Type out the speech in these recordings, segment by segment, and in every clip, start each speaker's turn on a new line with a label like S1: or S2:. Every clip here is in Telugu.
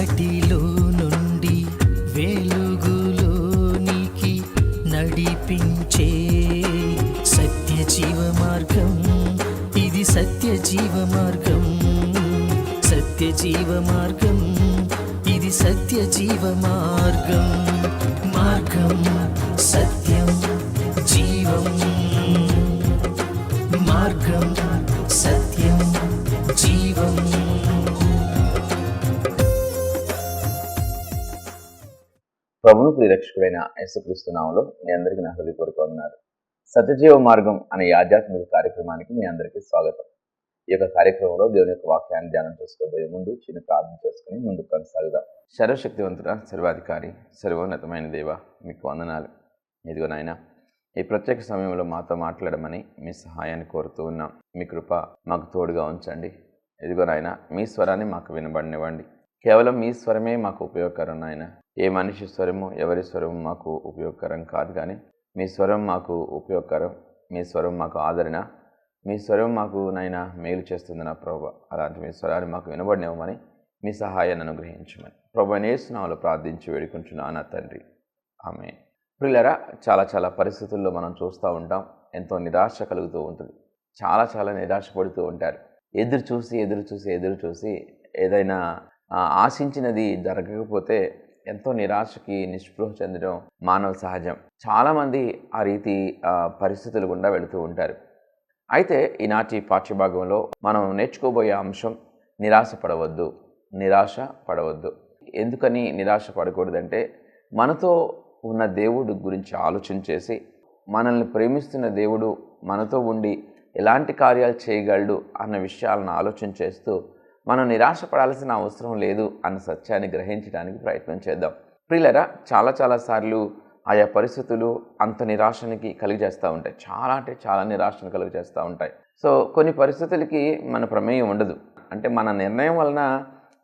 S1: చీకటిలో నుండి వెలుగులోనికి నడిపించే సత్య జీవ మార్గం, ఇది సత్య జీవ మార్గం, సత్య జీవ మార్గం, ఇది సత్య జీవ మార్గం. మార్గం సత్యం జీవం, మార్గం సత్యం జీవం.
S2: ప్రభువు ప్రియరక్షకుడైన యేసుక్రీస్తు నామములో మీ అందరికీ నా హృదయపూర్వక వందనాలు. సత్యజీవ మార్గం అనే ఆధ్యాత్మిక కార్యక్రమానికి మీ అందరికీ స్వాగతం. ఈ యొక్క కార్యక్రమంలో దేవుని యొక్క వాక్యాన్ని ధ్యానం చేసుకోబోయే ముందు చిన్న ప్రార్థన చేసుకుని ముందుకు కొనసాగుదాం. సర్వశక్తివంతుడ, సర్వాధికారి, సర్వోన్నతమైన దేవ, మీకు వందనాలు. ఇదిగో నాయన, ఈ ప్రత్యేక సమయంలో మాతో మాట్లాడమని మీ సహాయాన్ని కోరుతూ ఉన్నాం. మీ కృప మాకు తోడుగా ఉంచండి. ఇదిగో నాయన, మీ స్వరాన్ని మాకు వినబడనివ్వండి. కేవలం మీ స్వరమే మాకు ఉపయోగకరం నాయన. ఏ మనిషి స్వరము, ఎవరి స్వరము మాకు ఉపయోగకరం కాదు, కానీ మీ స్వరం మాకు ఉపయోగకరం, మీ స్వరం మాకు ఆదరణ, మీ స్వరం మాకు నాయన మేలు చేస్తుంది నా ప్రభు. అలాంటి మీ స్వరాన్ని మాకు వినబడినివ్వమని మీ సహాయాన్ని అనుగ్రహించమని ప్రభు యేసు నామములో ప్రార్థించి వేడుకుంటున్నాను నా తండ్రి, ఆమేన్. ప్రియులారా, చాలా పరిస్థితుల్లో మనం చూస్తూ ఉంటాం, ఎంతో నిరాశ కలుగుతూ ఉంటుంది. చాలా నిరాశపడుతూ ఉంటారు. ఎదురు చూసి ఏదైనా ఆశించినది జరగకపోతే ఎంతో నిరాశకి నిస్పృహ చెందడం మానవ సహజం. చాలామంది ఆ రీతి పరిస్థితులు గుండా వెళుతూ ఉంటారు. అయితే ఈనాటి పాఠ్యభాగంలో మనం నేర్చుకోబోయే అంశం నిరాశ పడవద్దు. ఎందుకని నిరాశ పడకూడదంటే, మనతో ఉన్న దేవుడు గురించి ఆలోచన చేసి, మనల్ని ప్రేమిస్తున్న దేవుడు మనతో ఉండి ఎలాంటి కార్యాలు చేయగలడు అన్న విషయాలను ఆలోచన చేస్తూ మనం నిరాశపడాల్సిన అవసరం లేదు అన్న సత్యాన్ని గ్రహించడానికి ప్రయత్నం చేద్దాం. ప్రియులారా, చాలా సార్లు ఆయా పరిస్థితులు అంత నిరాశనికి కలిగజేస్తూ ఉంటాయి. చాలా నిరాశను కలిగజేస్తూ ఉంటాయి. సో కొన్ని పరిస్థితులకి మన ప్రమేయం ఉండదు. అంటే మన నిర్ణయం వలన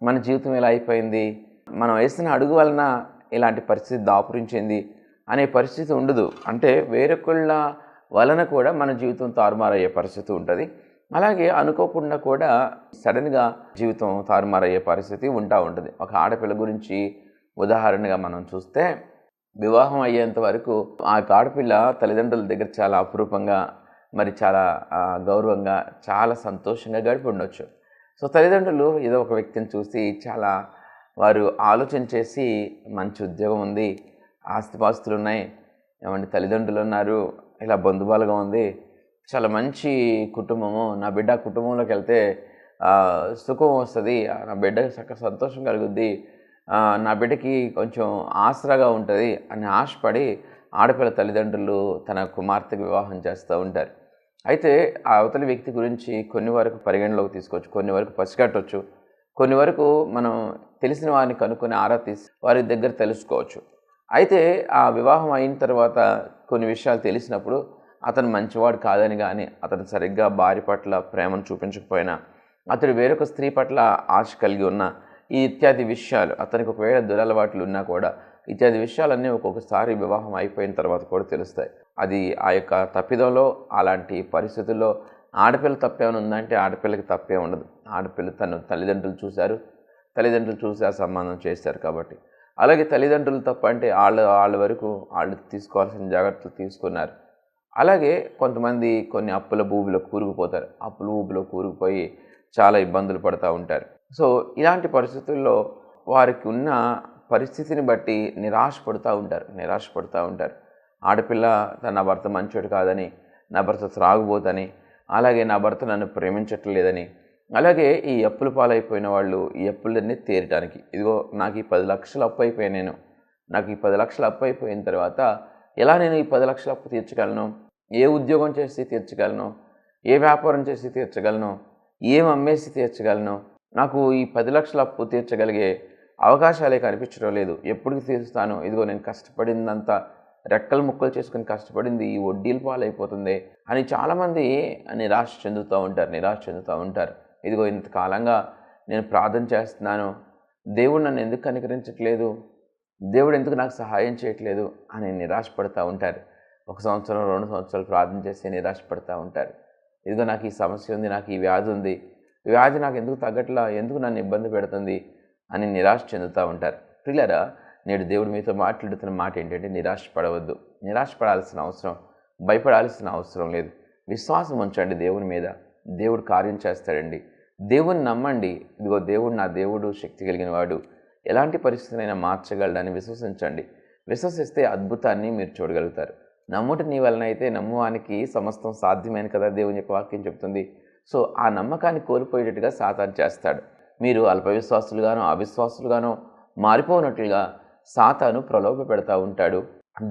S2: మన జీవితం ఎలా అయిపోయింది, మనం వేసిన అడుగు వలన ఇలాంటి పరిస్థితి దాపురించింది అనే పరిస్థితి ఉండదు. అంటే వేరొకళ్ళ వలన కూడా మన జీవితం తారుమారయ్యే పరిస్థితి ఉంటుంది. అలాగే అనుకోకుండా కూడా సడన్గా జీవితం తారుమారయ్యే పరిస్థితి ఉంటుంది. ఒక ఆడపిల్ల గురించి ఉదాహరణగా మనం చూస్తే, వివాహం అయ్యేంత వరకు ఆ ఆడపిల్ల తల్లిదండ్రుల దగ్గర చాలా అపురూపంగా, మరి చాలా గౌరవంగా, చాలా సంతోషంగా గడిపి ఉండొచ్చు. సో తల్లిదండ్రులు ఏదో ఒక వ్యక్తిని చూసి చాలా వారు ఆలోచన చేసి, మంచి ఉద్యోగం ఉంది, ఆస్తిపాస్తులు ఉన్నాయి, ఏమంటే తల్లిదండ్రులు ఉన్నారు, ఇలా బంధుబాలుగా ఉంది, చాలా మంచి కుటుంబము, నా బిడ్డ కుటుంబంలోకి వెళ్తే సుఖం వస్తుంది, నా బిడ్డ సంతోషం కలుగుద్ది, నా బిడ్డకి కొంచెం ఆసరాగా ఉంటుంది అని ఆశపడి ఆడపిల్ల తల్లిదండ్రులు తన కుమార్తెకు వివాహం చేస్తూ ఉంటారు. అయితే ఆ అవతలి వ్యక్తి గురించి కొన్ని వరకు పరిగణలోకి తీసుకోవచ్చు, కొన్ని వరకు పసిగట్టవచ్చు, కొన్ని వరకు మనం తెలిసిన వారిని కనుక్కొని ఆరా తీసి వారి దగ్గర తెలుసుకోవచ్చు. అయితే ఆ వివాహం అయిన తర్వాత కొన్ని విషయాలు తెలిసినప్పుడు అతను మంచివాడు కాదని, కానీ అతను సరిగ్గా భార్య పట్ల ప్రేమను చూపించకపోయినా, అతడు వేరొక స్త్రీ పట్ల ఆశ కలిగి ఉన్న ఈ ఇత్యాది విషయాలు, అతనికి ఒకవేళ దురలవాట్లు ఉన్నా కూడా ఇత్యాది విషయాలన్నీ ఒక్కొక్కసారి వివాహం అయిపోయిన తర్వాత కూడా తెలుస్తాయి. అది ఆ యొక్క తప్పిదంలో, అలాంటి పరిస్థితుల్లో ఆడపిల్ల తప్పేమైనా ఉందంటే ఆడపిల్లకి తప్పే ఉండదు. ఆడపిల్ల తను తల్లిదండ్రులు చూసి ఆ సంబంధం చేశారు కాబట్టి. అలాగే తల్లిదండ్రులు తప్ప అంటే వాళ్ళ వరకు వాళ్ళు తీసుకోవాల్సిన జాగ్రత్తలు తీసుకున్నారు. అలాగే కొంతమంది కొన్ని అప్పుల ఊబిలో కూరుకుపోయి చాలా ఇబ్బందులు పడుతూ ఉంటారు. సో ఇలాంటి పరిస్థితుల్లో వారికి ఉన్న పరిస్థితిని బట్టి నిరాశపడుతూ ఉంటారు. ఆడపిల్ల నా భర్త మంచోడు కాదని, నా భర్త త్రాగుబోతని, అలాగే నా భర్త నన్ను ప్రేమించట్లేదని, అలాగే ఈ అప్పుల పాలైపోయిన వాళ్ళు ఈ అప్పులన్నీ తీరటానికి, ఇదిగో నాకు ఈ 10 లక్షలు అప్పు అయిపోయాను, నాకు ఈ 10 లక్షలు అప్పు అయిపోయిన తర్వాత ఎలా నేను ఈ 10 లక్షల అప్పు తీర్చగలను, ఏ ఉద్యోగం చేసి తీర్చగలను, ఏ వ్యాపారం చేసి తీర్చగలను, ఏం అమ్మేసి తీర్చగలను, నాకు ఈ 10 లక్షల అప్పు తీర్చగలిగే అవకాశాలే కనిపించడం లేదు, ఎప్పటికి తీరుస్తాను, ఇదిగో నేను కష్టపడిందంతా రెక్కలు ముక్కలు చేసుకుని కష్టపడింది ఈ వడ్డీల పాలైపోతుంది అని చాలామంది నిరాశ చెందుతూ ఉంటారు. ఇదిగో ఇంతకాలంగా నేను ప్రార్థన చేస్తున్నాను, దేవుడు నన్ను ఎందుకు కనికరించట్లేదు, దేవుడు ఎందుకు నాకు సహాయం చేయట్లేదు అని నిరాశపడుతూ ఉంటారు. 1 సంవత్సరం 2 సంవత్సరాలు ప్రార్థన చేసి నిరాశపడుతూ ఉంటారు. ఇదిగో నాకు ఈ సమస్య ఉంది, నాకు ఈ వ్యాధి ఉంది, వ్యాధి నాకు ఎందుకు తగ్గట్లా, ఎందుకు నన్ను ఇబ్బంది పెడుతుంది, అని నిరాశ చెందుతూ ఉంటారు. ప్రియులారా, నేడు దేవుడు మీతో మాట్లాడుతున్న మాట ఏంటంటే నిరాశపడవద్దు. నిరాశపడాల్సిన అవసరం, భయపడాల్సిన అవసరం లేదు. విశ్వాసం ఉంచండి దేవుని మీద. దేవుడు కార్యం చేస్తాడండి. దేవుని నమ్మండి. ఇదిగో దేవుడు నా దేవుడు, శక్తి కలిగిన వాడు, ఎలాంటి పరిస్థితినైనా మార్చగలడని విశ్వసించండి. విశ్వసిస్తే అద్భుతాన్ని మీరు చూడగలుగుతారు. నమ్ముట నీ వలన అయితే నమ్మువానికి సమస్తం సాధ్యమైన కదా దేవుని యొక్క వాక్యం చెప్తుంది. సో ఆ నమ్మకాన్ని కోల్పోయేటట్టుగా సాతాను చేస్తాడు. మీరు అల్పవిశ్వాసులుగానో అవిశ్వాసులుగానో మారిపోనట్లుగా సాతాను ప్రలోభ పెడతా ఉంటాడు,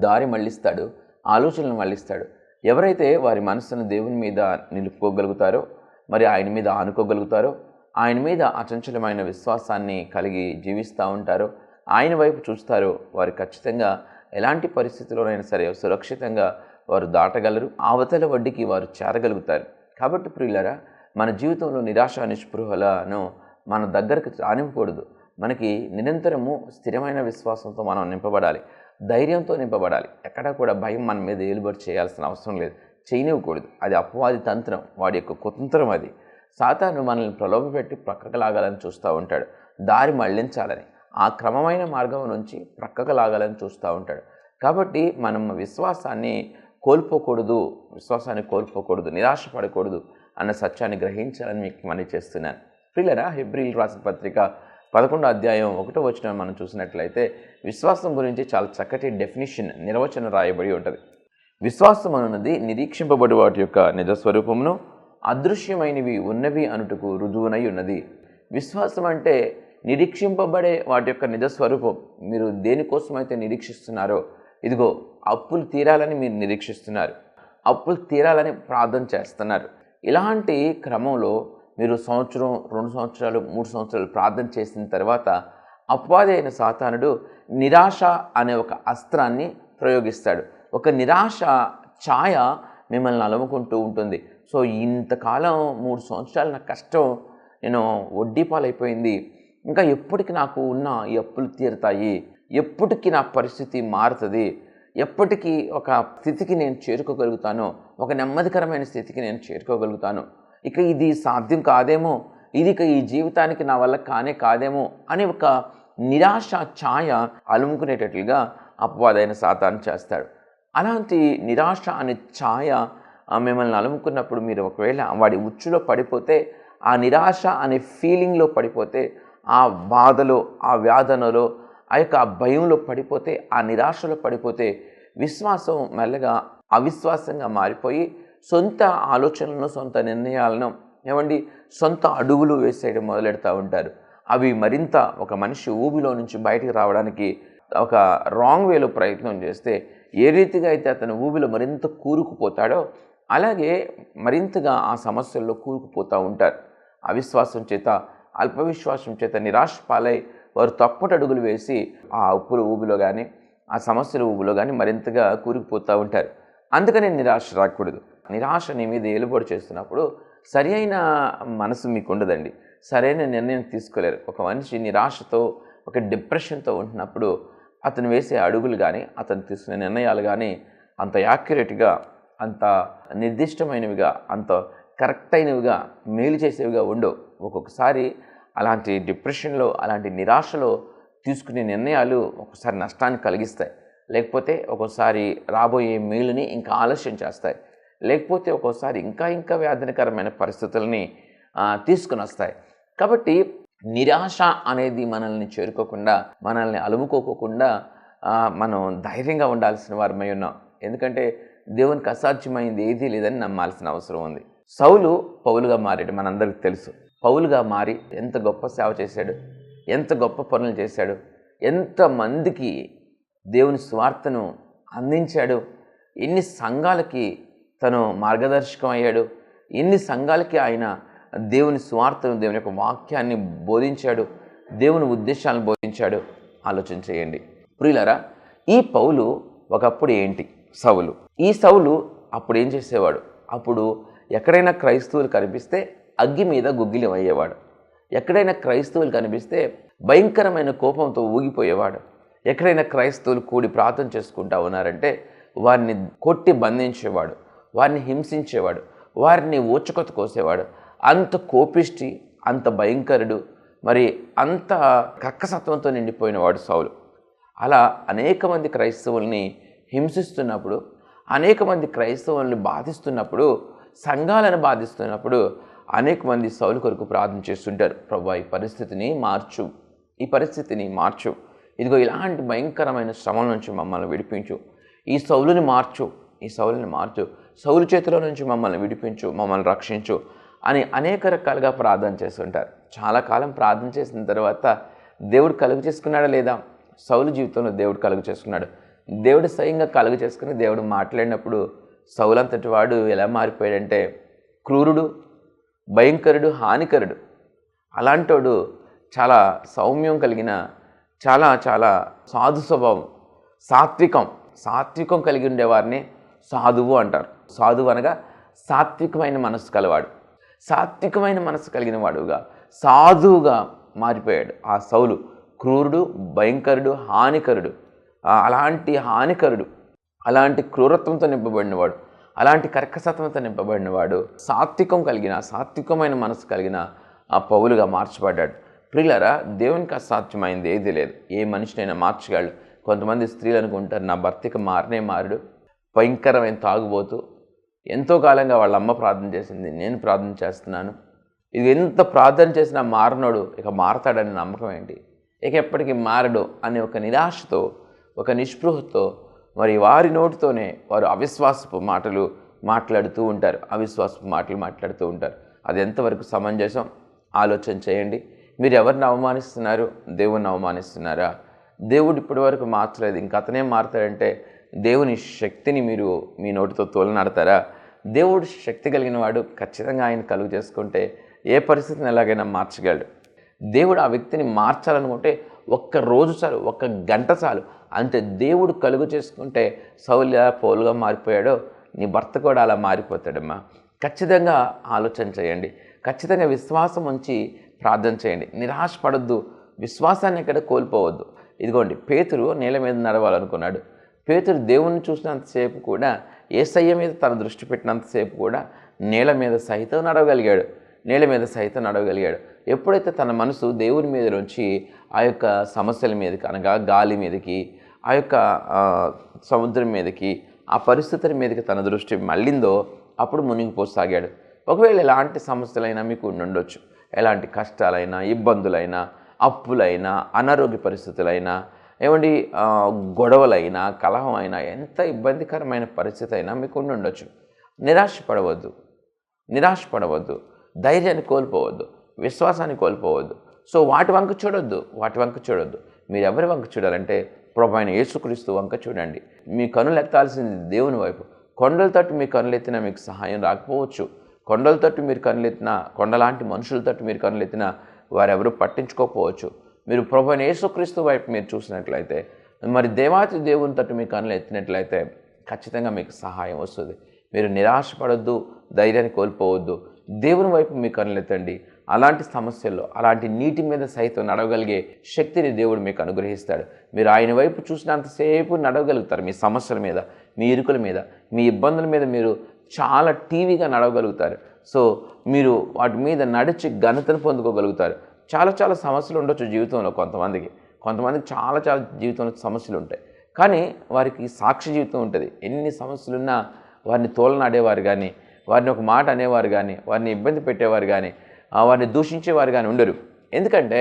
S2: దారి మళ్ళిస్తాడు, ఆలోచనలు మళ్ళిస్తాడు. ఎవరైతే వారి మనసును దేవుని మీద నిలుపుకోగలుగుతారో, మరి ఆయన మీద ఆనుకోగలుగుతారో, ఆయన మీద అచంచలమైన విశ్వాసాన్ని కలిగి జీవిస్తూ ఉంటారో, ఆయన వైపు చూస్తారో, వారు ఖచ్చితంగా ఎలాంటి పరిస్థితుల్లోనైనా సరే సురక్షితంగా వారు దాటగలరు, అవతల వడ్డీకి వారు చేరగలుగుతారు. కాబట్టి ప్రియులారా, మన జీవితంలో నిరాశ నిస్పృహలను మన దగ్గరకు రానివ్వకూడదు. మనకి నిరంతరము స్థిరమైన విశ్వాసంతో మనం నింపబడాలి, ధైర్యంతో నింపబడాలి. ఎక్కడా కూడా భయం మన మీద ఏలుబడి చేయాల్సిన అవసరం లేదు, చేయనివ్వకూడదు. అది అపవాది తంత్రం, వాడి యొక్క కుతంత్రం అది. సాతాను మనల్ని ప్రలోభపెట్టి ప్రక్కకు లాగాలని చూస్తూ ఉంటాడు, దారి మళ్లించాలని, ఆ క్రమమైన మార్గం నుంచి ప్రక్కకు లాగాలని చూస్తూ ఉంటాడు. కాబట్టి మనం విశ్వాసాన్ని కోల్పోకూడదు, నిరాశపడకూడదు అన్న సత్యాన్ని గ్రహించాలని మీకు మనవి చేస్తున్నాను. ప్రియులారా, హెబ్రీయులకు రాసిన పత్రిక 11వ అధ్యాయం 1వ వచనం మనం చూసినట్లయితే విశ్వాసం గురించి చాలా చక్కటి నిర్వచనం రాయబడి ఉంటుంది. విశ్వాసం అన్నది నిరీక్షింపబడి వాటి యొక్క నిజస్వరూపమును అదృశ్యమైనవి ఉన్నవి అనుటకు రుజువునై ఉన్నది. విశ్వాసం అంటే నిరీక్షింపబడే వాటి యొక్క నిజస్వరూపం. మీరు దేనికోసమైతే నిరీక్షిస్తున్నారో, ఇదిగో అప్పులు తీరాలని మీరు నిరీక్షిస్తున్నారు, అప్పులు తీరాలని ప్రార్థన చేస్తున్నారు. ఇలాంటి క్రమంలో మీరు సంవత్సరం, 2 సంవత్సరాలు, 3 సంవత్సరాలు ప్రార్థన చేసిన తర్వాత అపవాది అయిన సాతానుడు నిరాశ అనే ఒక అస్త్రాన్ని ప్రయోగిస్తాడు. ఒక నిరాశ ఛాయ మిమ్మల్ని అలముకుంటూ ఉంటుంది. సో ఇంతకాలం 3 సంవత్సరాలు నా కష్టం నేను వడ్డీ పాలైపోయింది, ఇంకా ఎప్పటికి నాకు ఉన్న ఈ అప్పులు తీరుతాయి, ఎప్పటికీ నా పరిస్థితి మారుతుంది, ఎప్పటికీ ఒక స్థితికి నేను చేరుకోగలుగుతాను, ఒక నెమ్మదికరమైన స్థితికి నేను చేరుకోగలుగుతాను, ఇక ఇది సాధ్యం కాదేమో, ఇది ఇక ఈ జీవితానికి నా వల్ల కాదేమో అని ఒక నిరాశ ఛాయ అలుముకునేటట్లుగా అపవాదైన సాతాను చేస్తాడు. అలాంటి నిరాశ అనే ఛాయ మిమ్మల్ని అలుముకున్నప్పుడు మీరు ఒకవేళ వాడి ఉచ్చులో పడిపోతే, ఆ నిరాశ అనే ఫీలింగ్లో పడిపోతే, ఆ బాధలో, ఆ వ్యాధనలో, ఆ యొక్క భయంలో పడిపోతే, ఆ నిరాశలో పడిపోతే విశ్వాసం మెల్లగా అవిశ్వాసంగా మారిపోయి సొంత ఆలోచనలను, సొంత నిర్ణయాలను, సొంత అడుగులు వేసేయడం మొదలెడతా ఉంటారు. అవి మరింత ఒక మనిషి ఊబిలో నుంచి బయటికి రావడానికి ఒక రాంగ్ వేలో ప్రయత్నం చేస్తే ఏ రీతిగా అయితే అతను ఊబిలో మరింత కూరుకుపోతాడో అలాగే మరింతగా ఆ సమస్యల్లో కూరుకుపోతూ ఉంటారు. అవిశ్వాసం చేత, అల్పవిశ్వాసం చేత నిరాశ పాలై వారు తప్పటి అడుగులు వేసి ఆ అప్పుల ఊబిలో కానీ, ఆ సమస్యల ఊబిలో కానీ మరింతగా కూరుకుపోతూ ఉంటారు. అందుకనే నిరాశ రాకూడదు. నిరాశ నీ మీద ఏలుబడి చేస్తున్నప్పుడు సరి అయిన మనసు మీకు ఉండదండి, సరైన నిర్ణయం తీసుకోలేరు. ఒక మనిషి నిరాశతో, ఒక డిప్రెషన్తో ఉంటున్నప్పుడు అతను వేసే అడుగులు కానీ, అతను తీసుకునే నిర్ణయాలు కానీ అంత యాక్యురేట్గా, అంత నిర్దిష్టమైనవిగా, అంత కరెక్ట్ అయినవిగా, మేలు చేసేవిగా ఉండవు. ఒక్కొక్కసారి అలాంటి డిప్రెషన్లో, అలాంటి నిరాశలో తీసుకునే నిర్ణయాలు ఒకసారి నష్టాన్ని కలిగిస్తాయి, లేకపోతే ఒక్కోసారి రాబోయే మేలుని ఇంకా ఆలస్యం చేస్తాయి, లేకపోతే ఒక్కోసారి ఇంకా వ్యాధనకరమైన పరిస్థితులని తీసుకుని వస్తాయి. కాబట్టి నిరాశ అనేది మనల్ని చేరుకోకుండా, మనల్ని అలుముకోకుండా మనం ధైర్యంగా ఉండాల్సిన వారమై ఉన్నాం. ఎందుకంటే దేవునికి అసాధ్యమైంది ఏదీ లేదని నమ్మాల్సిన అవసరం ఉంది. సౌలు పౌలుగా మారాడు, మనందరికీ తెలుసు. పౌలుగా మారి ఎంత గొప్ప సేవ చేశాడు, ఎంత గొప్ప పనులు చేశాడు, ఎంతమందికి దేవుని స్వార్థను అందించాడు, ఎన్ని సంఘాలకి తను మార్గదర్శకం అయ్యాడు, ఎన్ని సంఘాలకి ఆయన దేవుని స్వార్థను, దేవుని యొక్క వాక్యాన్ని బోధించాడు, దేవుని ఉద్దేశాలను బోధించాడు. ఆలోచన చేయండి ప్రియులారా. ఈ పౌలు ఒకప్పుడు ఏంటి? సౌలు. ఈ సౌలు అప్పుడు ఏం చేసేవాడు? అప్పుడు ఎక్కడైనా క్రైస్తవులు కనిపిస్తే అగ్గి మీద గుగ్గిలం అయ్యేవాడు. ఎక్కడైనా క్రైస్తవులు కనిపిస్తే భయంకరమైన కోపంతో ఊగిపోయేవాడు. ఎక్కడైనా క్రైస్తవులు కూడి ప్రార్థన చేసుకుంటా ఉన్నారంటే వారిని కొట్టి బంధించేవాడు, వారిని హింసించేవాడు, వారిని ఊచకొత కోసేవాడు. అంత కోపిష్టి, అంత భయంకరుడు, మరి అంత కక్కసత్వంతో నిండిపోయిన వాడు సౌలు. అలా అనేక మంది క్రైస్తవుల్ని హింసిస్తున్నప్పుడు, అనేక మంది క్రైస్తవుల్ని బాధిస్తున్నప్పుడు, సంఘాలను బాధిస్తున్నప్పుడు అనేక మంది సౌలు కొరకు ప్రార్థన చేస్తుంటారు. ప్రభువా, ఈ పరిస్థితిని మార్చు, ఈ పరిస్థితిని మార్చు, ఇదిగో ఇలాంటి భయంకరమైన శ్రమల నుంచి మమ్మల్ని విడిపించు, ఈ సౌలుని మార్చు, ఈ సౌలుని మార్చు, సౌలు చేతిలో నుంచి మమ్మల్ని విడిపించు, మమ్మల్ని రక్షించు అని అనేక రకాలుగా ప్రార్థన చేస్తుంటారు. చాలా కాలం ప్రార్థన చేసిన తర్వాత దేవుడు కలుగు చేసుకున్నాడా లేదా? సౌలు జీవితంలో దేవుడు కలుగు చేసుకున్నాడు. దేవుడు స్వయంగా కలుగు చేసుకుని దేవుడు మాట్లాడినప్పుడు సౌలు అంతటి వాడు ఎలా మారిపోయాడంటే క్రూరుడు, భయంకరుడు, హానికరుడు. అలాంటోడు చాలా సౌమ్యం కలిగిన, చాలా చాలా సాధు స్వభావం, సాత్వికం కలిగి ఉండేవారిని సాధువు అంటారు. సాధువు అనగా సాత్వికమైన మనసు కలవాడు. సాత్వికమైన మనసు కలిగిన వాడుగా సాధువుగా మారిపోయాడు ఆ సౌలు. క్రూరుడు, భయంకరుడు, హానికరుడు. అలాంటి హానికరుడు, అలాంటి క్రూరత్వంతో నింపబడినవాడు, అలాంటి కర్కసత్వంతో నింపబడినవాడు సాత్వికమైన మనసు కలిగిన ఆ పౌలుగా మార్చబడ్డాడు. ప్రియులారా, దేవునికి అసాధ్యమైంది ఏదీ లేదు. ఏ మనిషినైనా మార్చగలడు. కొంతమంది స్త్రీలు అనుకుంటారు, నా భర్తకి మారనే మారడు, భయంకరమైన తాగుబోతూ, ఎంతో కాలంగా వాళ్ళ అమ్మ ప్రార్థన చేసింది, నేను ప్రార్థన చేస్తున్నాను, ఇది ఎంత ప్రార్థన చేసినా మారనోడు ఇక మారతాడని నమ్మకం ఏంటి, ఇక ఎప్పటికీ మారడు అనే ఒక నిరాశతో, ఒక నిస్పృహతో మరి వారి నోటితోనే వారు అవిశ్వాసపు మాటలు మాట్లాడుతూ ఉంటారు. అది ఎంతవరకు సమంజసం ఆలోచన చేయండి. మీరు ఎవరిని అవమానిస్తున్నారు? దేవుణ్ణి అవమానిస్తున్నారా? దేవుడు ఇప్పటి వరకు మార్చలేదు, ఇంక అతనే మారుతాడంటే దేవుని శక్తిని మీరు మీ నోటితో తోలనాడతారా? దేవుడు శక్తి కలిగిన వాడు. ఖచ్చితంగా ఆయన కలుగు చేసుకుంటే ఏ పరిస్థితిని ఎలాగైనా మార్చగలడు. దేవుడు ఆ వ్యక్తిని మార్చాలనుకుంటే ఒక్క రోజు చాలు, ఒక్క గంట చాలు. అంతే. దేవుడు కలుగు చేసుకుంటే సౌలు పౌలుగా మారిపోయాడో నీ భర్త కూడా అలా మారిపోతాడమ్మా. ఖచ్చితంగా ఆలోచన చేయండి. ఖచ్చితంగా విశ్వాసం ఉంచి ప్రార్థన చేయండి. నిరాశపడొద్దు, విశ్వాసాన్ని ఎక్కడ కోల్పోవద్దు. ఇదిగోండి, పేతురు నేల మీద నడవాలనుకున్నాడు. పేతురు దేవుణ్ణి చూసినంతసేపు కూడా, యేసయ్య మీద తన దృష్టి పెట్టినంతసేపు కూడా నేల మీద సైతం నడవగలిగాడు. ఎప్పుడైతే తన మనసు దేవుని మీద నుంచి ఆ యొక్క సమస్యల మీదకి, అనగా గాలి మీదకి, ఆ యొక్క సముద్రం మీదకి, ఆ పరిస్థితుల మీదకి తన దృష్టి మళ్ళిందో అప్పుడు మునిగిపోసాగాడు. ఒకవేళ ఎలాంటి సమస్యలైనా మీకు ఉండొచ్చు, ఎలాంటి కష్టాలైనా, ఇబ్బందులైనా, అప్పులైనా, అనారోగ్య పరిస్థితులైనా, ఏమండి గొడవలైనా, కలహం అయినా, ఎంత ఇబ్బందికరమైన పరిస్థితి అయినా మీకు ఉండొచ్చు. నిరాశపడవద్దు, ధైర్యాన్ని కోల్పోవద్దు, విశ్వాసాన్ని కోల్పోవద్దు. సో వాటి వంక చూడొద్దు. మీరు ఎవరి వంక చూడాలంటే ప్రభువైన యేసుక్రీస్తు వంక చూడండి. మీ కనులు ఎత్తాల్సింది దేవుని వైపు. కొండల తట్టు మీ కనులెత్తినా మీకు సహాయం రాకపోవచ్చు. కొండల తట్టు మీరు కనులెత్తినా, కొండలాంటి మనుషుల తట్టు మీరు కనులెత్తినా వారెవరూ పట్టించుకోకపోవచ్చు. మీరు ప్రభువైన యేసుక్రీస్తు వైపు మీరు చూసినట్లయితే, మరి దేవాతి దేవుని తట్టు మీ కనులు ఎత్తినట్లయితే ఖచ్చితంగా మీకు సహాయం వస్తుంది. మీరు నిరాశపడొద్దు, ధైర్యాన్ని కోల్పోవద్దు. దేవుని వైపు మీ కనులెత్తండి. అలాంటి సమస్యల్లో, అలాంటి నీటి మీద సైతం నడవగలిగే శక్తిని దేవుడు మీకు అనుగ్రహిస్తాడు. మీరు ఆయన వైపు చూసినంతసేపు నడవగలుగుతారు. మీ సమస్యల మీద, మీ ఇరుకుల మీద, మీ ఇబ్బందుల మీద మీరు చాలా టీవీగా నడవగలుగుతారు. సో మీరు వాటి మీద నడిచి ఘనతను పొందుకోగలుగుతారు. చాలా సమస్యలు ఉండొచ్చు జీవితంలో. కొంతమందికి చాలా జీవితంలో సమస్యలు ఉంటాయి, కానీ వారికి సాక్షి జీవితం ఉంటుంది. ఎన్ని సమస్యలున్నా వారిని తోలనాడేవారు కానీ, వారిని ఒక మాట అనేవారు కానీ, వారిని ఇబ్బంది పెట్టేవారు కానీ, వారిని దూషించేవారు కానీ ఉండరు. ఎందుకంటే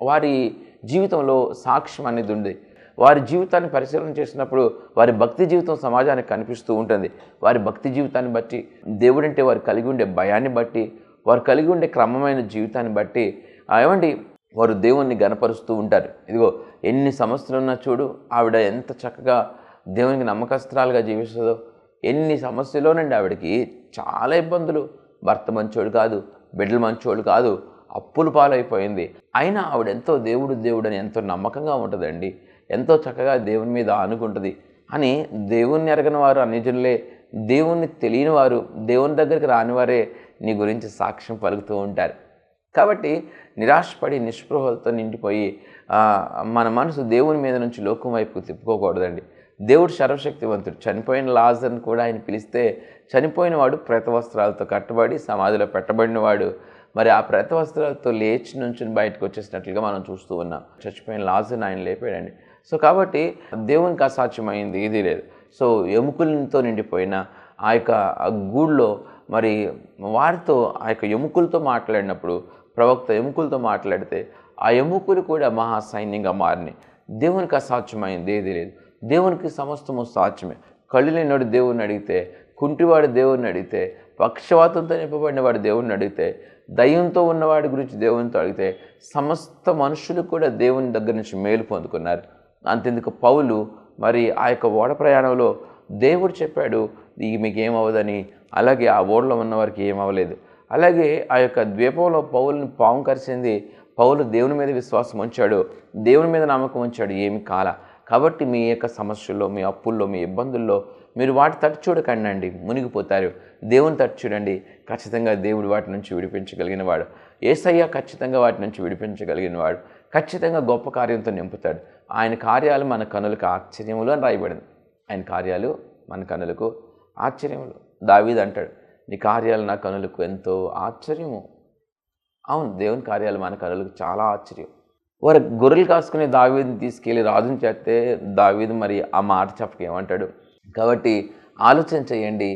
S2: వారి జీవితంలో సాక్ష్యం అనేది ఉంది. వారి జీవితాన్ని పరిశీలన చేసినప్పుడు వారి భక్తి జీవితం సమాజానికి కనిపిస్తూ ఉంటుంది. వారి భక్తి జీవితాన్ని బట్టి, దేవుడంటే వారు కలిగి ఉండే భయాన్ని బట్టి, వారు కలిగి ఉండే క్రమమైన జీవితాన్ని బట్టి వారు దేవుణ్ణి గణపరుస్తూ ఉంటారు. ఇదిగో ఎన్ని సమస్యలున్నా చూడు, ఆవిడ ఎంత చక్కగా దేవునికి నమ్మకస్తురాలుగా జీవిస్తుందో. ఎన్ని సమస్యలోనండి ఆవిడకి చాలా ఇబ్బందులు. భర్త మంచోడు కాదు, బిడ్డలు మంచోడు కాదు, అప్పులు పాలైపోయింది. అయినా ఆవిడ ఎంతో దేవుడు అని ఎంతో నమ్మకంగా ఉంటుందండి. ఎంతో చక్కగా దేవుని మీద ఆనుకుంటుంది అని దేవుణ్ణి ఎరగని వారు, అన్యజనులే, దేవుణ్ణి తెలియని వారు, దేవుని దగ్గరికి రానివారే నీ గురించి సాక్ష్యం పలుకుతూ ఉంటారు. కాబట్టి నిరాశపడి నిస్పృహలతో నిండిపోయి మన మనసు దేవుని మీద నుంచి లోకం వైపు తిప్పుకోకూడదండి. దేవుడు సర్వశక్తివంతుడు. చనిపోయిన లాజర్ని కూడా ఆయన పిలిస్తే చనిపోయిన వాడు ప్రేత వస్త్రాలతో కట్టబడి సమాధిలో పెట్టబడిన వాడు మరి ఆ ప్రేత వస్త్రాలతో లేచి నుంచి బయటకు వచ్చేసినట్లుగా మనం చూస్తూ ఉన్నాం. చచ్చిపోయిన లాజరుని ఆయన లేపాడండి. సో కాబట్టి దేవునికి అసాధ్యమైంది ఏదీ లేదు. సో ఎముకలతో నిండిపోయిన ఆ యొక్క గూళ్ళో మరి వారితో ఆ యొక్క ఎముకలతో మాట్లాడినప్పుడు, ప్రవక్త ఎముకలతో మాట్లాడితే ఆ ఎముకలు కూడా మహాసైన్యంగా మారినాయి. దేవునికి అసాధ్యమైంది ఏదీ లేదు. దేవునికి సమస్తము సాధ్యమే. కళ్ళు లేనివాడు దేవుణ్ణి అడిగితే, కుంటివాడు దేవుణ్ణి అడిగితే, పక్షవాతంతో నింపబడిన వాడు దేవుణ్ణి అడిగితే, దయ్యంతో ఉన్నవాడి గురించి దేవునితో అడిగితే, సమస్త మనుషులు కూడా దేవుని దగ్గర నుంచి మేలు పొందుకున్నారు. అంతెందుకు పౌలు మరి ఆ యొక్క ఓడ ప్రయాణంలో దేవుడు చెప్పాడు మీకు ఏమవ్వదని, అలాగే ఆ ఓడలో ఉన్న వారికి ఏమవ్వలేదు. అలాగే ఆ యొక్క ద్వీపంలో పౌలుని పాము కరిచింది, పౌలు దేవుని మీద విశ్వాసం ఉంచాడు, దేవుని మీద నమ్మకం ఉంచాడు, ఏమి కాల. కాబట్టి మీ యొక్క సమస్యల్లో, మీ అప్పుల్లో, మీ ఇబ్బందుల్లో మీరు వాటి తట్టు చూడకండి, మునిగిపోతారు. దేవుని తట్టు చూడండి, ఖచ్చితంగా దేవుడు వాటి నుంచి విడిపించగలిగిన వాడు. యేసయ్య ఖచ్చితంగా వాటి నుంచి విడిపించగలిగిన వాడు. ఖచ్చితంగా గొప్ప కార్యంతో నింపుతాడు. ఆయన కార్యాలు మన కనులకు ఆశ్చర్యములు అని రాయబడింది. ఆయన కార్యాలు మన కనులకు ఆశ్చర్యములు. దావీదు అంటాడు, నీ కార్యాలు నా కనులకు ఎంతో ఆశ్చర్యము. అవును, దేవుని కార్యాలు మన కనులకు చాలా ఆశ్చర్యం. వారు గొర్రెలు కాసుకునే దావీదుని తీసుకెళ్ళి రాజుని చేస్తే దావీదు మరి ఆ మాట చెప్పక ఏమంటాడు? కాబట్టి ఆలోచన చేయండి,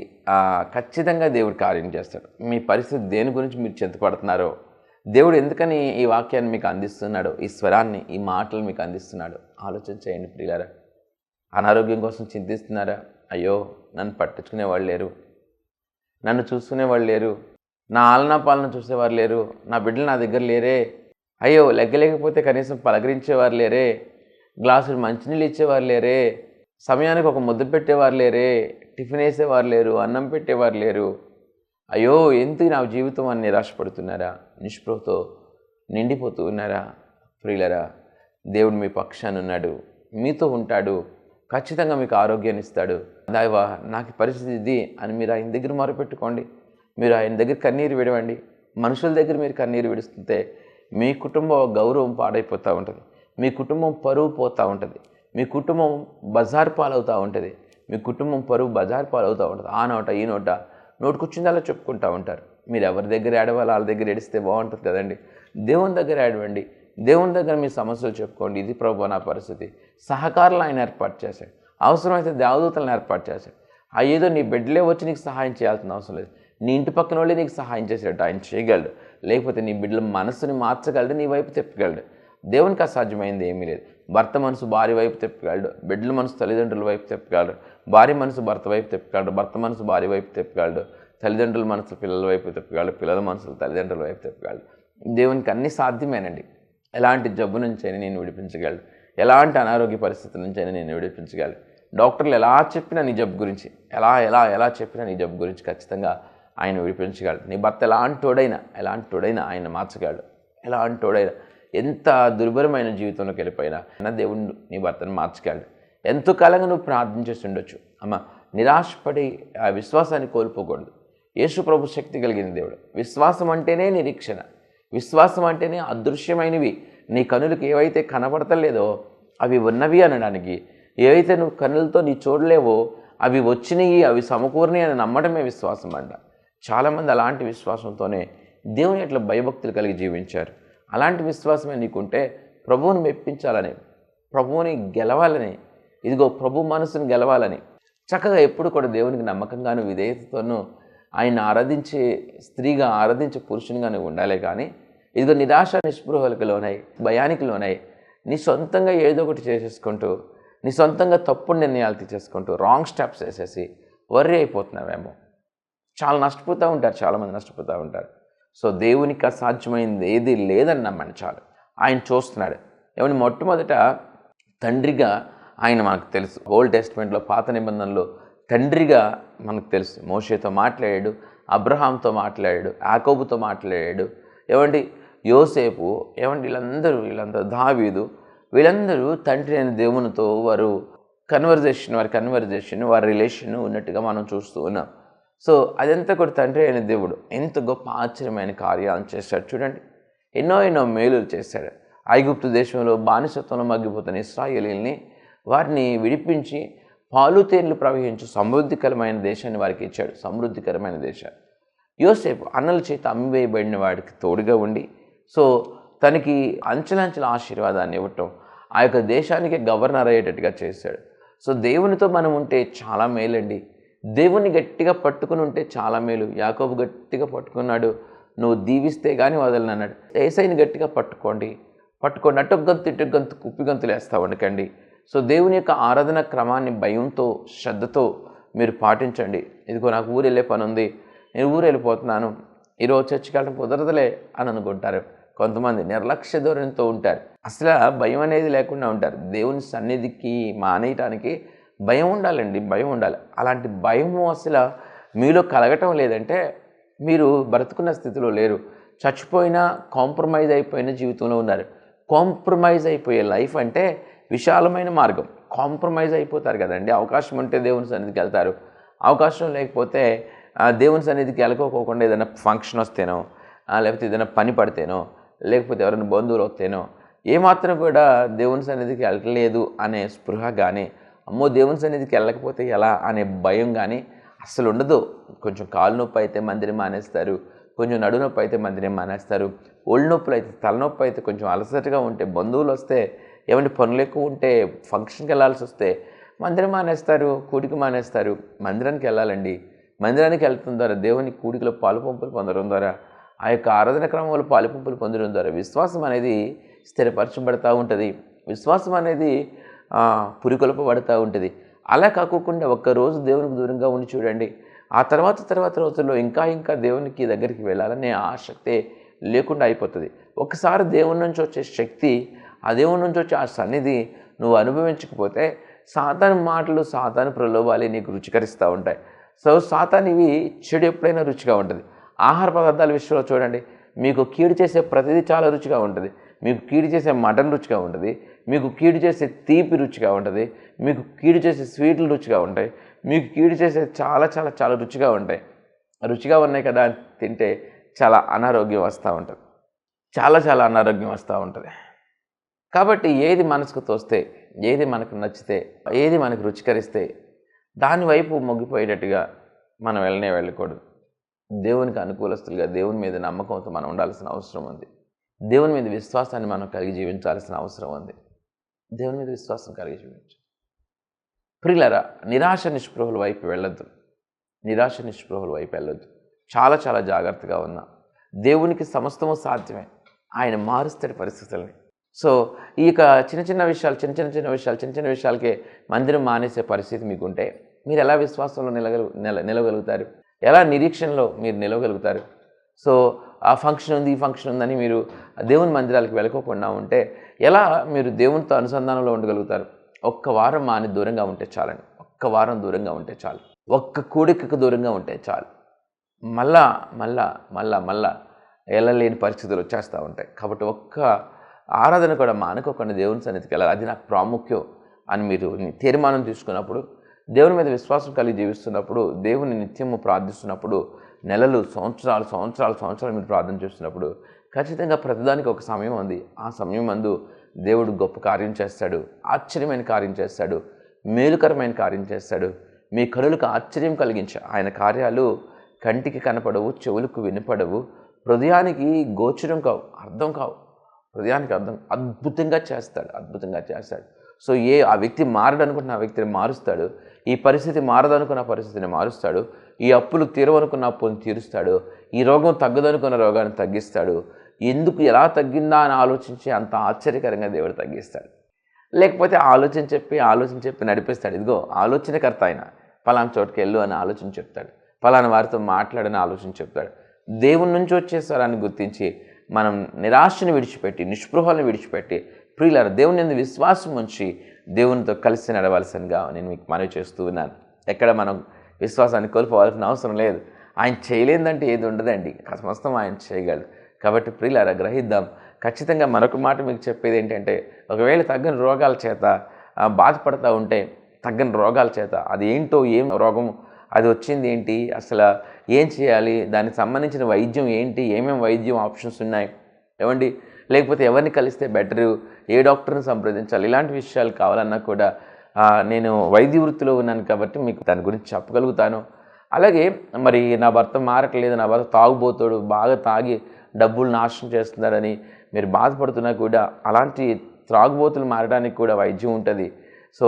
S2: ఖచ్చితంగా దేవుడు కార్యం చేస్తాడు. మీ పరిస్థితి దేని గురించి మీరు చింతపడుతున్నారో, దేవుడు ఎందుకని ఈ వాక్యాన్ని మీకు అందిస్తున్నాడు, ఈ స్వరాన్ని, ఈ మాటలు మీకు అందిస్తున్నాడు, ఆలోచన చేయండి ప్రియులారా. అనారోగ్యం కోసం చింతిస్తున్నారా? అయ్యో నన్ను పట్టించుకునే వాళ్ళు లేరు, నన్ను చూసుకునే వాళ్ళు లేరు, నా ఆలనా పాలన చూసేవారు లేరు, నా బిడ్డలు నా దగ్గర లేరే, అయ్యో లెగ్గలేకపోతే కనీసం పలకరించేవారు లేరే, గ్లాసులు మంచినీళ్ళు ఇచ్చేవారు లేరే, సమయానికి ఒక ముద్ద పెట్టేవారు లేరే, టిఫిన్ వేసేవారు లేరు, అన్నం పెట్టేవారు లేరు, అయ్యో ఎందుకు నా జీవితం అని నిరాశపడుతున్నారా? నిస్పృహతో నిండిపోతూ ఉన్నారా? ప్రియులరా, దేవుడు మీ పక్షాన ఉన్నాడు, మీతో ఉంటాడు, ఖచ్చితంగా మీకు ఆరోగ్యాన్ని ఇస్తాడు. దావా నాకు పరిస్థితి ఇది అని మీరు ఆయన దగ్గర మొరపెట్టుకోండి. మీరు ఆయన దగ్గర కన్నీరు విడవండి. మనుషుల దగ్గర మీరు కన్నీరు విడుస్తుంటే మీ కుటుంబం గౌరవం పాడైపోతూ ఉంటుంది, మీ కుటుంబం పరువు పోతూ ఉంటుంది, మీ కుటుంబం బజార్ పాలవుతూ ఉంటుంది, మీ కుటుంబం పరువు బజార్ పాలవుతూ ఉంటుంది. ఆ నోట ఈ నోట నోటుకొచ్చిందలా చెప్పుకుంటూ ఉంటారు. మీరు ఎవరి దగ్గర ఏడవాలి వాళ్ళ దగ్గర ఏడిస్తే బాగుంటుంది కదండి. దేవుని దగ్గర ఏడవండి, దేవుని దగ్గర మీ సమస్యలు చెప్పుకోండి. ఇది ప్రభు నా పరిస్థితి. సహకారాలు ఆయన ఏర్పాటు చేశాడు, అవసరమైతే దేవదూతలను ఏర్పాటు చేశాడు. ఏదో నీ బిడ్డలే వచ్చి నీకు సహాయం చేయాల్సిన అవసరం లేదు, నీ ఇంటి పక్కన వాళ్ళే నీకు సహాయం చేసేటట్టు ఆయన చేయగలడు. లేకపోతే నీ బిడ్డల మనసుని మార్చగలడు, నీ వైపు తిప్పగలడు. దేవునికి అసాధ్యమైంది ఏమీ లేదు. భర్త మనసు భార్య వైపు తిప్పగలడు, బిడ్డల మనసు తల్లిదండ్రుల వైపు తిప్పగలడు, భార్య మనసు భర్త వైపు తిప్పగలడు, భర్త మనసు భార్య వైపు తిప్పగలడు, తల్లిదండ్రుల మనసు పిల్లల వైపు తిప్పగలడు, పిల్లల మనసులు తల్లిదండ్రుల వైపు తిప్పగలడు. దేవునికి అన్నీ సాధ్యమేనండి. ఎలాంటి జబ్బు నుంచైనా నేను విడిపించగలడు, ఎలాంటి అనారోగ్య పరిస్థితుల నుంచైనా నేను విడిపించగలడు. డాక్టర్లు ఎలా చెప్పినా నీ జబ్బు గురించి, ఎలా చెప్పినా నీ జబ్బు గురించి ఖచ్చితంగా ఆయన విడిపించగలడు. నీ భర్త ఎలాంటోడైనా ఆయన మార్చగలడు. ఎలాంటోడైనా ఎంత దుర్భరమైన జీవితంలోకి వెళ్ళిపోయినా దేవుడు నీ భర్తను మార్చగలడు. ఎంతో కాలంగా నువ్వు ప్రార్థన చేసి ఉండొచ్చు. అమ్మ, నిరాశపడి ఆ విశ్వాసాన్ని కోల్పోకూడదు. యేసు ప్రభు శక్తి కలిగిన దేవుడు. విశ్వాసం అంటేనే నిరీక్షణ, విశ్వాసం అంటేనే అదృశ్యమైనవి. నీ కనులకు ఏవైతే కనబడతలేదో అవి ఉన్నవి అనడానికి, ఏవైతే నువ్వు కనులతో నీ చూడలేవో అవి వచ్చినాయి, అవి సమకూరినాయి అని నమ్మడమే విశ్వాసం అంట. చాలామంది అలాంటి విశ్వాసంతోనే దేవుని ఎట్లా భయభక్తులు కలిగి జీవించారు. అలాంటి విశ్వాసమే నీకుంటే ప్రభువుని మెప్పించాలని, ప్రభువుని గెలవాలని, ఇదిగో ప్రభు మనసుని గెలవాలని చక్కగా ఎప్పుడు కూడా దేవునికి నమ్మకంగాను విధేయతతోనూ ఆయన ఆరాధించే స్త్రీగా, ఆరాధించే పురుషునిగా నువ్వు ఉండాలి. కానీ ఇదిగో నిరాశ నిస్పృహలకు లోనై, భయానికి లోనై నీ సొంతంగా ఏదో ఒకటి చేసేసుకుంటూ, నీ సొంతంగా తప్పుడు నిర్ణయాలు తీసేసుకుంటూ, రాంగ్ స్టెప్స్ వేసేసి వర్రీ అయిపోతున్నావేమో. చాలా నష్టపోతూ ఉంటారు, చాలామంది నష్టపోతూ ఉంటారు. సో దేవునికి అసాధ్యమైంది ఏది లేదని నమ్మండి చాలు. ఆయన చూస్తున్నాడు. ఏమని మొట్టమొదట తండ్రిగా ఆయన మనకు తెలుసు. ఓల్డ్ టెస్ట్మెంట్లో, పాత నిబంధనలో తండ్రిగా మనకు తెలుసు. మోషేతో మాట్లాడాడు, అబ్రహాంతో మాట్లాడాడు, యాకోబుతో మాట్లాడాడు, ఏమండి యోసేపు, ఏమండి వీళ్ళందరూ దావీదు, వీళ్ళందరూ తండ్రి అయిన దేవునితో వారి కన్వర్జేషన్, వారి రిలేషన్ ఉన్నట్టుగా మనం చూస్తూ ఉన్నాం. సో అదంతా కూడా తండ్రి అయిన దేవుడు ఎంత గొప్ప ఆశ్చర్యమైన కార్యాలను చేశాడు చూడండి. ఎన్నో మేలులు చేశాడు. ఐగుప్తు దేశంలో బానిసత్వంలో మగ్గిపోతున్న ఇశ్రాయేలీల్ని వారిని విడిపించి పాలు తేనెలు ప్రవహించు సమృద్ధికరమైన దేశాన్ని వారికి ఇచ్చాడు. సమృద్ధికరమైన దేశాన్ని యోసేపు అన్నల చేత అమ్మివేయబడిన వాడికి తోడుగా ఉండి సో తనకి అంచెలంచెల ఆశీర్వాదాన్ని ఇవ్వటం, ఆ యొక్క దేశానికి గవర్నర్ అయ్యేటట్టుగా చేశాడు. సో దేవునితో మనం ఉంటే చాలా మేలండి. దేవుని గట్టిగా పట్టుకుని ఉంటే చాలా మేలు. యాకోబు గట్టిగా పట్టుకున్నాడు, నువ్వు దీవిస్తే కానీ వదలను అన్నాడు. యేసయ్యని గట్టిగా పట్టుకోండి, అటు గంతు ఇటు గంతు కుప్పి గంతులు వేస్తూ ఉండకండి. సో దేవుని యొక్క ఆరాధన క్రమాన్ని భయంతో శ్రద్ధతో మీరు పాటించండి. ఇదిగో నాకు ఊరు వెళ్ళే పని ఉంది, నేను ఊరు వెళ్ళిపోతున్నాను, ఈరోజు చర్చికి వెళ్ళడం కుదరదులే అని అనుకుంటారు. కొంతమంది నిర్లక్ష్య ధోరణితో ఉంటారు, అసలు భయం అనేది లేకుండా ఉంటారు. దేవుని సన్నిధికి మానేయటానికి భయం ఉండాలండి, భయం ఉండాలి. అలాంటి భయము అసలు మీలో కలగటం లేదంటే మీరు బ్రతుకున్న స్థితిలో లేరు. చచ్చిపోయినా కాంప్రమైజ్ అయిపోయిన జీవితంలో ఉన్నారు. కాంప్రమైజ్ అయిపోయే లైఫ్ అంటే విశాలమైన మార్గం. కాంప్రమైజ్ అయిపోతారు కదండి. అవకాశం ఉంటే దేవుని సన్నిధికి వెళ్తారు, అవకాశం లేకపోతే దేవుని సన్నిధికి వెళ్ళకోకుండా ఏదైనా ఫంక్షన్ వస్తేనో, లేకపోతే ఏదైనా పని పడితేనో, లేకపోతే ఎవరైనా బంధువులు వస్తేనో ఏమాత్రం కూడా దేవుని సన్నిధికి వెళ్ళలేదు అనే స్పృహ కానీ, అమ్మో దేవుని సన్నిధికి వెళ్ళకపోతే ఎలా అనే భయం కానీ అస్సలు ఉండదు. కొంచెం కాలు నొప్పి అయితే మందిరం మానేస్తారు, కొంచెం నడు నొప్పి అయితే మందిరం మానేస్తారు, ఒళ్ళు నొప్పులు అయితే, తలనొప్పి అయితే, కొంచెం అలసటగా ఉంటే, బంధువులు వస్తే, ఏమంటే పనులు ఎక్కువ ఉంటే, ఫంక్షన్కి వెళ్ళాల్సి వస్తే మందిరం మానేస్తారు, కూడిక మానేస్తారు. మందిరానికి వెళ్ళాలండి. మందిరానికి వెళ్తున్న ద్వారా దేవుని కూడికలో పాలుపంపులు పొందడం ద్వారా, ఆ యొక్క ఆరాధన క్రమంలో పాలుపంపులు పొందడం ద్వారా విశ్వాసం అనేది స్థిరపరచబడుతూ ఉంటుంది. విశ్వాసం అనేది పురికొల్పబడుతూ ఉంటుంది. అలా కాకుండా ఒక్కరోజు దేవునికి దూరంగా ఉండి చూడండి, ఆ తర్వాత రోజుల్లో ఇంకా దేవునికి దగ్గరికి వెళ్ళాలనే ఆసక్తే లేకుండా అయిపోతుంది. ఒకసారి దేవుని నుంచి వచ్చే శక్తి, ఆ దేవుని నుంచి వచ్చే ఆ సన్నిధి నువ్వు అనుభవించకపోతే సాతాను మాటలు, సాతాను ప్రలోభాలు నీకు రుచికరిస్తూ ఉంటాయి. సో సాతానివి చెడు ఎప్పుడైనా రుచిగా ఉంటుంది. ఆహార పదార్థాల విషయంలో చూడండి, మీకు కీడు చేసే ప్రతిదీ చాలా రుచిగా ఉంటుంది. మీకు కీడు చేసే మటన్ రుచిగా ఉంటుంది, మీకు కీడు చేసే తీపి రుచిగా ఉంటుంది, మీకు కీడు చేసే స్వీట్లు రుచిగా ఉంటాయి, మీకు కీడు చేసే చాలా రుచిగా ఉంటాయి. రుచిగా ఉన్నాయి కదా తింటే చాలా అనారోగ్యం వస్తూ ఉంటుంది, చాలా అనారోగ్యం వస్తూ ఉంటుంది. కాబట్టి ఏది మనసుకు తోస్తే, ఏది మనకు నచ్చితే, ఏది మనకు రుచికరిస్తే దాని వైపు మొగ్గిపోయేటట్టుగా మనం వెళ్ళకూడదు. దేవునికి అనుకూలస్తులుగా దేవుని మీద నమ్మకంతో మనం ఉండాల్సిన అవసరం ఉంది. దేవుని మీద విశ్వాసాన్ని మనం కలిగి జీవించాల్సిన అవసరం ఉంది. దేవుని మీద విశ్వాసం కలిగి జీవించాలి. ప్రియులారా, నిరాశ నిస్పృహల వైపు వెళ్ళొద్దు. చాలా జాగ్రత్తగా ఉన్నా. దేవునికి సమస్తము సాధ్యమే. ఆయన మారుస్తాడు పరిస్థితుల్ని. సో ఈ యొక్క చిన్న విషయాలకే మందిరం మానేసే పరిస్థితి మీకుంటే మీరు ఎలా విశ్వాసంలో నిలవగలుగుతారు? ఎలా నిరీక్షణలో మీరు నిలవగలుగుతారు? సో ఆ ఫంక్షన్ ఉంది, ఈ ఫంక్షన్ ఉందని మీరు దేవుని మందిరాలకు వెళ్ళకోకుండా ఉంటే ఎలా మీరు దేవునితో అనుసంధానంలో ఉండగలుగుతారు? ఒక్క వారం మాని దూరంగా ఉంటే చాలండి. ఒక్క వారం దూరంగా ఉంటే చాలు. ఒక్క కూడికకు దూరంగా ఉంటే చాలు. మళ్ళా వెళ్ళలేని పరిస్థితులు వచ్చేస్తూ ఉంటాయి. కాబట్టి ఒక్క ఆరాధన కూడా మానుకోకుండా దేవుని సన్నిధికి వెళ్ళాలి. అది నాకు ప్రాముఖ్యం అని మీరు తీర్మానం తీసుకున్నప్పుడు, దేవుని మీద విశ్వాసం కలిగి జీవిస్తున్నప్పుడు, దేవుని నిత్యము ప్రార్థిస్తున్నప్పుడు, నెలలు, సంవత్సరాలు మీరు ప్రార్థన చేస్తున్నప్పుడు ఖచ్చితంగా ప్రతిదానికి ఒక సమయం ఉంది. ఆ సమయం మందు దేవుడు గొప్ప కార్యం చేస్తాడు, ఆశ్చర్యమైన కార్యం చేస్తాడు, మేలుకరమైన కార్యం చేస్తాడు. మీ కనులకు ఆశ్చర్యం కలిగించే ఆయన కార్యాలు కంటికి కనపడవు, చెవులకు వినపడవు, హృదయానికి గోచరం కావు, అర్థం కావు. హృదయానికి అద్భుతంగా చేస్తాడు. సో ఆ వ్యక్తి మారడనుకున్న ఆ వ్యక్తిని మారుస్తాడు. ఈ పరిస్థితి మారదనుకున్న పరిస్థితిని మారుస్తాడు. ఈ అప్పులు తీరవనుకున్న అప్పులను తీరుస్తాడు. ఈ రోగం తగ్గదనుకున్న రోగాన్ని తగ్గిస్తాడు. ఎందుకు ఎలా తగ్గిందా అని ఆలోచించి అంత ఆశ్చర్యకరంగా దేవుడు తగ్గిస్తాడు. లేకపోతే ఆలోచన చెప్పి నడిపిస్తాడు. ఇదిగో ఆలోచనకర్త ఆయన, పలానా చోటుకి వెళ్ళు అని ఆలోచన చెప్తాడు, పలానా వారితో మాట్లాడని ఆలోచన చెప్తాడు. దేవుని నుంచి వచ్చే స్వరాన్ని గుర్తించి మనం నిరాశను విడిచిపెట్టి, నిస్పృహలను విడిచిపెట్టి, ప్రియులారా దేవుని యందు విశ్వాసం ఉంచి దేవునితో కలిసి నడవలసిందిగా నేను మీకు మనవి చేస్తూ ఉన్నాను. ఎక్కడ మనం విశ్వాసాన్ని కోల్పోవాల్సిన అవసరం లేదు. ఆయన చేయలేదంటే ఏది ఉండదండి, సమస్తం ఆయన చేయగలడు. కాబట్టి ప్రియులారా గ్రహిద్దాం. ఖచ్చితంగా మరొక మాట మీకు చెప్పేది ఏంటంటే, ఒకవేళ తగ్గని రోగాల చేత బాధపడుతూ ఉంటే, తగ్గని రోగాల చేత అది ఏంటో, ఏం రోగం, అది వచ్చింది ఏంటి, అసలు ఏం చేయాలి, దానికి సంబంధించిన వైద్యం ఏంటి, ఏమేమి వైద్యం ఆప్షన్స్ ఉన్నాయి, ఏమండి, లేకపోతే ఎవరిని కలిస్తే బెటరు, ఏ డాక్టర్ని సంప్రదించాలి, ఇలాంటి విషయాలు కావాలన్నా కూడా నేను వైద్య వృత్తిలో ఉన్నాను కాబట్టి మీకు దాని గురించి చెప్పగలుగుతాను. అలాగే మరి నా భర్త మారట్లేదు, నా భర్త తాగుబోతాడు, బాగా తాగి డబ్బులు నాశనం చేస్తున్నాడని మీరు బాధపడుతున్నా కూడా అలాంటి త్రాగుబోతులు మారడానికి కూడా వైద్యం ఉంటుంది. సో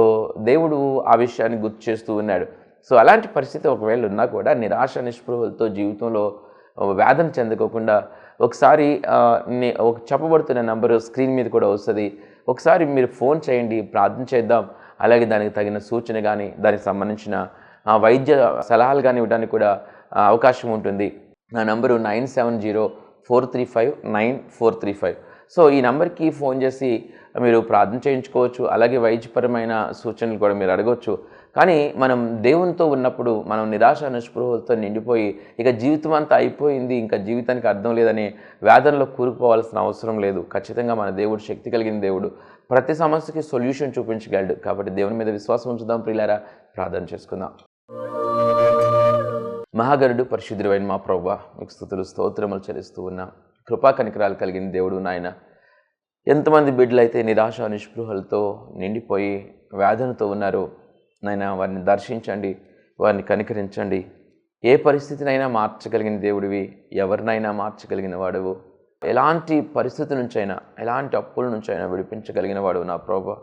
S2: దేవుడు ఆ విషయాన్ని గుర్తు చేస్తూ ఉన్నాడు. సో అలాంటి పరిస్థితి ఒకవేళ ఉన్నా కూడా నిరాశ నిస్పృహలతో జీవితంలో వేదన చెందుకోకుండా ఒకసారి ఒక చెప్పబడుతున్న నంబరు స్క్రీన్ మీద కూడా వస్తుంది, ఒకసారి మీరు ఫోన్ చేయండి, ప్రార్థన చేద్దాం. అలాగే దానికి తగిన సూచన కానీ దానికి సంబంధించిన వైద్య సలహాలు కానీ ఇవ్వడానికి కూడా అవకాశం ఉంటుంది. నా నంబరు 9704359435. సో ఈ నెంబర్కి ఫోన్ చేసి మీరు ప్రార్థన చేయించుకోవచ్చు. అలాగే వైద్యపరమైన సూచనలు కూడా మీరు అడగవచ్చు. కానీ మనం దేవునితో ఉన్నప్పుడు మనం నిరాశ నిస్పృహలతో నిండిపోయి ఇక జీవితం అంతా అయిపోయింది, ఇంకా జీవితానికి అర్థం లేదని వేదనలో కూరుకుపోవాల్సిన అవసరం లేదు. ఖచ్చితంగా మన దేవుడు శక్తి కలిగిన దేవుడు, ప్రతి సమస్యకి సొల్యూషన్ చూపించగలడు. కాబట్టి దేవుని మీద విశ్వాసం ఉంచుదాం ప్రియులారా. ప్రార్థన చేసుకుందాం. మహాగణుడు పరిశుద్ధుడైన మా ప్రభువా, మీకు స్తుతులు స్తోత్రములు చెల్లిస్తూ ఉన్నాం. కృపా కనికరాలు కలిగిన దేవుడు నాయన, ఎంతమంది బిడ్డలు అయితే నిరాశ నిస్పృహలతో నిండిపోయి వేదనతో ఉన్నారు నాయన, వారిని దర్శించండి, వారిని కనికరించండి. ఏ పరిస్థితినైనా మార్చగలిగిన దేవుడివి, ఎవరినైనా మార్చగలిగిన వాడువు. ఎలాంటి పరిస్థితి నుంచైనా, ఎలాంటి అప్పుల నుంచైనా విడిపించగలిగిన వాడు నా ప్రభువా.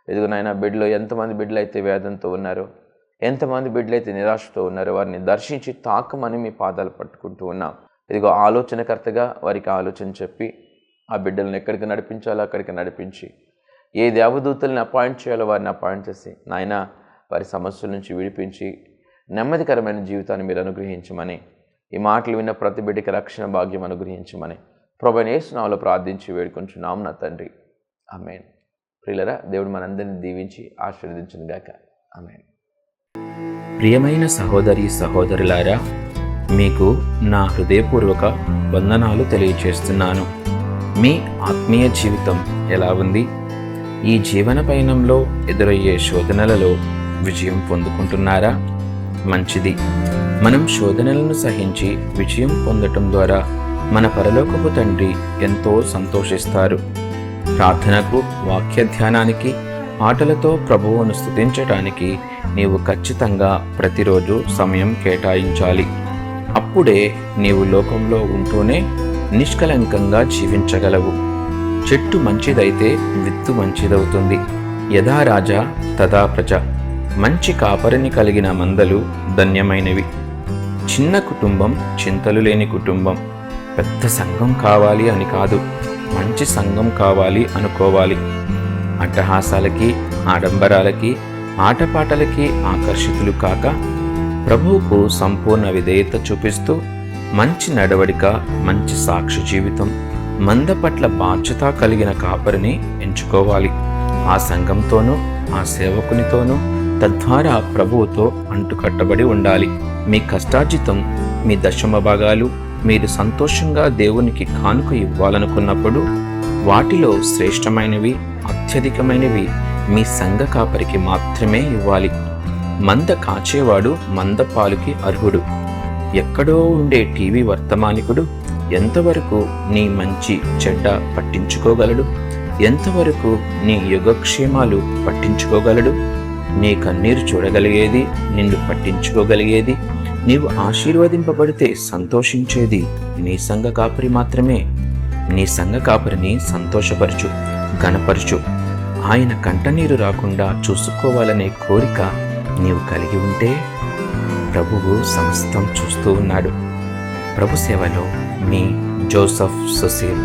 S2: ఎదుగునైనా బిడ్డలు ఎంతమంది బిడ్డలు అయితే వేదనతో ఉన్నారో, ఎంతమంది బిడ్డలు అయితే నిరాశతో ఉన్నారో వారిని దర్శించి తాకమని మీ పాదాలు పట్టుకుంటూ ఉన్నాం. ఇదిగో ఆలోచనకర్తగా వారికి ఆలోచన చెప్పి ఆ బిడ్డలను ఎక్కడికి నడిపించాలో అక్కడికి నడిపించి, ఏ దేవదూతల్ని అపాయింట్ చేయాలో వారిని అపాయింట్ చేసి నాయన వారి సమస్యల నుంచి విడిపించి నెమ్మదికరమైన జీవితాన్ని మీరు అనుగ్రహించమని, ఈ మాటలు విన్న ప్రతి బిడ్డకి రక్షణ భాగ్యం అనుగ్రహించమని ప్రభువైన యేసు నామములో ప్రార్థించి వేడుకొంచున్నాము నా తండ్రి. ఆమేన్. ప్రియులారా, దేవుడు మనందరినీ దీవించి ఆశీర్వదించును గాక. ఆమేన్.
S3: ప్రియమైన సహోదరి సహోదరులారా, మీకు నా హృదయపూర్వక వందనాలు తెలియచేస్తున్నాను. మీ ఆత్మీయ జీవితం ఎలా ఉంది? ఈ జీవన పయనంలో ఎదురయ్యే శోధనలలో విజయం పొందుకుంటున్నారా? మంచిది. మనం శోధనలను సహించి విజయం పొందటం ద్వారా మన పరలోకపు తండ్రి ఎంతో సంతోషిస్తారు. ప్రార్థనకు, వాక్య ధ్యానానికి, ఆటలతో ప్రభువును స్తుతించటానికి నీవు ఖచ్చితంగా ప్రతిరోజు సమయం కేటాయించాలి. అప్పుడే నీవు లోకంలో ఉంటూనే నిష్కలంకంగా జీవించగలవు. చెట్టు మంచిదైతే విత్తు మంచిదవుతుంది. యథా రాజా తథా ప్రజ. మంచి కాపరిని కలిగిన మందలు ధన్యమైనవి. చిన్న కుటుంబం చింతలు లేని కుటుంబం. పెద్ద సంఘం కావాలి అని కాదు, మంచి సంఘం కావాలి అనుకోవాలి. అట్టహాసాలకి, ఆడంబరాలకి, ఆటపాటలకి ఆకర్షితులు కాక ప్రభువుకు సంపూర్ణ విధేయత చూపిస్తూ మంచి నడవడిక, మంచి సాక్షి జీవితం, మంద పట్ల బాధ్యత కలిగిన కాపరిని ఎంచుకోవాలి. ఆ సంఘంతోనూ ఆ సేవకునితోనూ తద్వారా ప్రభువుతో అంటుకట్టబడి ఉండాలి. మీ కష్టార్జితం, మీ దశమ భాగాలు మీరు సంతోషంగా దేవునికి కానుక ఇవ్వాలనుకున్నప్పుడు వాటిలో శ్రేష్టమైనవి, అత్యధికమైనవి మీ సంఘ కాపరికి మాత్రమే ఇవ్వాలి. మంద కాచేవాడు మంద పాలుకి అర్హుడు. ఎక్కడో ఉండే టీవీ వర్తమానికుడు ఎంతవరకు నీ మంచి చెడ్డ పట్టించుకోగలడు? ఎంతవరకు నీ యోగక్షేమాలు పట్టించుకోగలడు? నీ కన్నీరు చూడగలిగేది, నిన్ను పట్టించుకోగలిగేది, నీవు ఆశీర్వదింపబడితే సంతోషించేది నీ సంఘ కాపరి మాత్రమే. నీ సంఘ కాపరిని సంతోషపరచు, ఘనపరచు. ఆయన కంటనీరు రాకుండా చూసుకోవాలనే కోరిక నీవు కలిగి ఉంటే ప్రభువు సమస్తం చూస్తూ ఉన్నాడు. ప్రభు సేవలో మీ జోసెఫ్ సుశీల్.